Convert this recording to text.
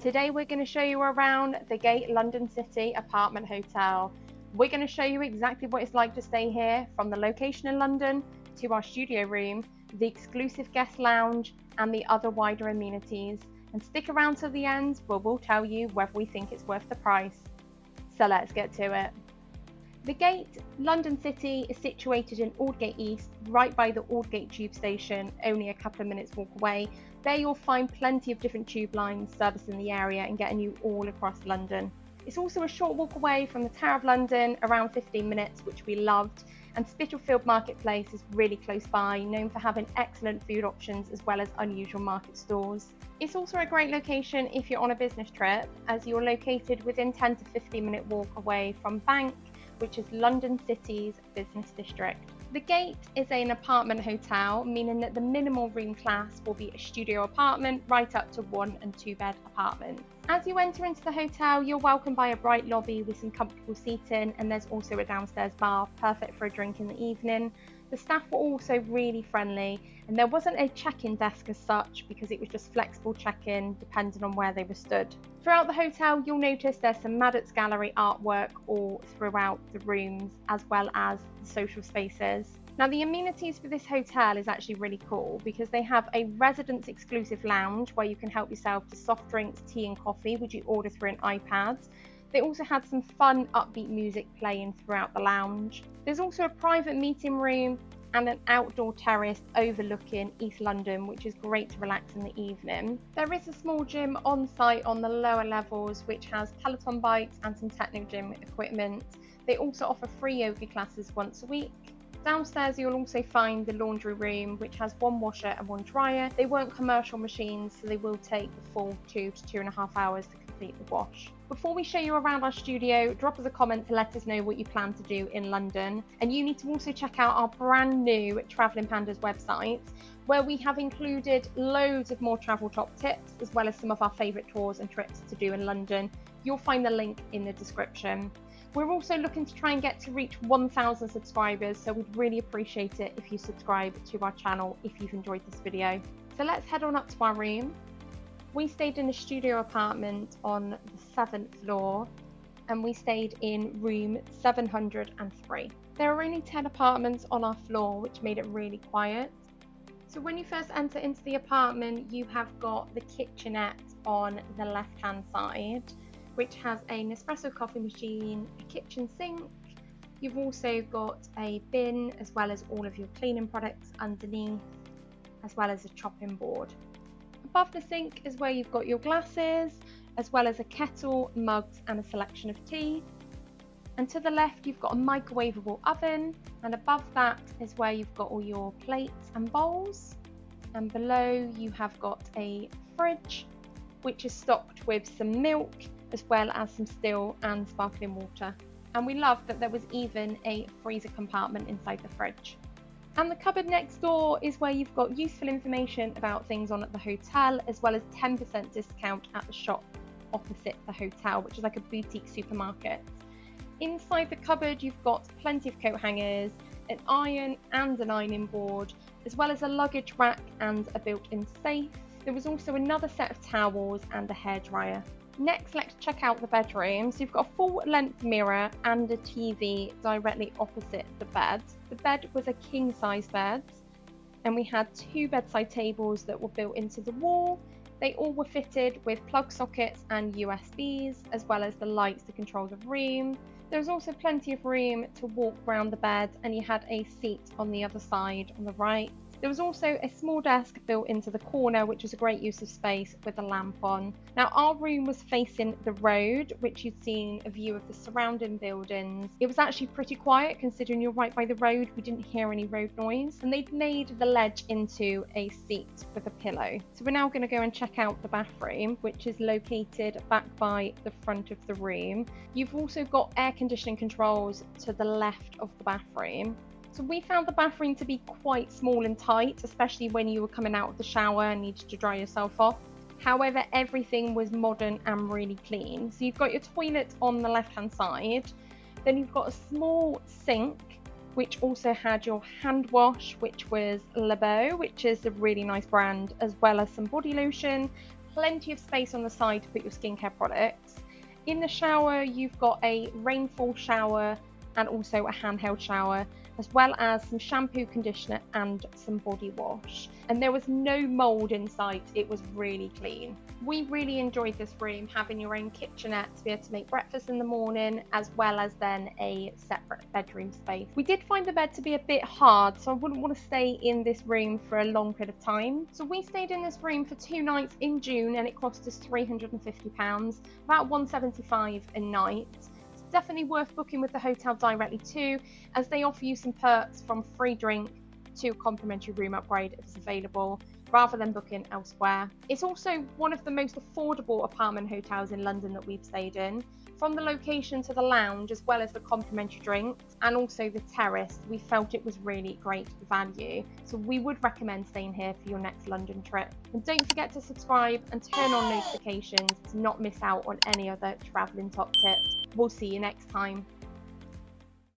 Today we're going to show you around the Gate London City Apartment Hotel. We're going to show you exactly what it's like to stay here, from the location in London to our studio room, the exclusive guest lounge and the other wider amenities. And stick around till the end where we'll tell you whether we think it's worth the price. So let's get to it. The Gate London City is situated in Aldgate East, right by the Aldgate tube station, only a couple of minutes walk away. There you'll find plenty of different tube lines servicing the area and getting you all across London. It's also a short walk away from the Tower of London, around 15 minutes, which we loved, and Spitalfield Marketplace is really close by, known for having excellent food options as well as unusual market stores. It's also a great location if you're on a business trip, as you're located within 10 to 15 minute walk away from Bank, which is London City's business district. The Gate is an apartment hotel, meaning that the minimal room class will be a studio apartment right up to 1 and 2 bed apartments. As you enter into the hotel, you're welcomed by a bright lobby with some comfortable seating, and there's also a downstairs bar, perfect for a drink in the evening. The staff were also really friendly, and there wasn't a check-in desk as such because it was just flexible check-in depending on where they were stood. Throughout the hotel, you'll notice there's some Maddox Gallery artwork all throughout the rooms, as well as the social spaces. Now, the amenities for this hotel is actually really cool because they have a residence exclusive lounge where you can help yourself to soft drinks, tea and coffee, which you order through an iPad. They also had some fun upbeat music playing throughout the lounge. There's also a private meeting room and an outdoor terrace overlooking East London, which is great to relax in the evening. There is a small gym on site on the lower levels, which has Peloton bikes and some techno gym equipment. They also offer free yoga classes once a week. Downstairs you'll also find the laundry room, which has 1 washer and 1 dryer. They weren't commercial machines, so they will take the full 2 to 2.5 hours to complete the wash. Before we show you around our studio, drop us a comment to let us know what you plan to do in London. And you need to also check out our brand new Travelling Pandas website, where we have included loads of more travel top tips, as well as some of our favourite tours and trips to do in London. You'll find the link in the description. We're also looking to try and get to reach 1,000 subscribers, so we'd really appreciate it if you subscribe to our channel if you've enjoyed this video. So let's head on up to our room. We stayed in a studio apartment on the 7th floor, and we stayed in room 703. There are only 10 apartments on our floor, which made it really quiet. So when you first enter into the apartment, you have got the kitchenette on the left-hand side, which has an espresso coffee machine, a kitchen sink. You've also got a bin, as well as all of your cleaning products underneath, as well as a chopping board. Above the sink is where you've got your glasses, as well as a kettle, mugs and a selection of tea. And to the left you've got a microwavable oven, and above that is where you've got all your plates and bowls. And below you have got a fridge, which is stocked with some milk, as well as some still and sparkling water. And we love that there was even a freezer compartment inside the fridge. And the cupboard next door is where you've got useful information about things on at the hotel, as well as 10% discount at the shop opposite the hotel, which is like a boutique supermarket. Inside the cupboard you've got plenty of coat hangers, an iron and an ironing board, as well as a luggage rack and a built-in safe. There was also another set of towels and a hairdryer. Next, let's check out the bedroom. So you've got a full-length mirror and a TV directly opposite the bed. The bed was a king-size bed, and we had 2 bedside tables that were built into the wall. They all were fitted with plug sockets and USBs, as well as the lights to control the room. There was also plenty of room to walk around the bed, and you had a seat on the other side on the right. There was also a small desk built into the corner, which was a great use of space with a lamp on. Now, our room was facing the road, which you'd seen a view of the surrounding buildings. It was actually pretty quiet considering you're right by the road. We didn't hear any road noise, and they'd made the ledge into a seat with a pillow. So we're now going to go and check out the bathroom, which is located back by the front of the room. You've also got air conditioning controls to the left of the bathroom. So we found the bathroom to be quite small and tight, especially when you were coming out of the shower and needed to dry yourself off. However, everything was modern and really clean. So you've got your toilet on the left-hand side. Then you've got a small sink, which also had your hand wash, which was Labo, which is a really nice brand, as well as some body lotion, plenty of space on the side to put your skincare products. In the shower, you've got a rainfall shower and also a handheld shower, as well as some shampoo, conditioner and some body wash. And there was no mold in sight, it was really clean. We really enjoyed this room, having your own kitchenette to be able to make breakfast in the morning, as well as then a separate bedroom space. We did find the bed to be a bit hard, so I wouldn't want to stay in this room for a long period of time. So we stayed in this room for 2 nights in June, and it cost us £350, about £175 a night. Definitely worth booking with the hotel directly too, as they offer you some perks from free drink to a complimentary room upgrade if it's available, rather than booking elsewhere. It's also one of the most affordable apartment hotels in London that we've stayed in. From the location to the lounge, as well as the complimentary drinks and also the terrace, we felt it was really great value. So we would recommend staying here for your next London trip. And don't forget to subscribe and turn on notifications to not miss out on any other travelling top tips. We'll see you next time.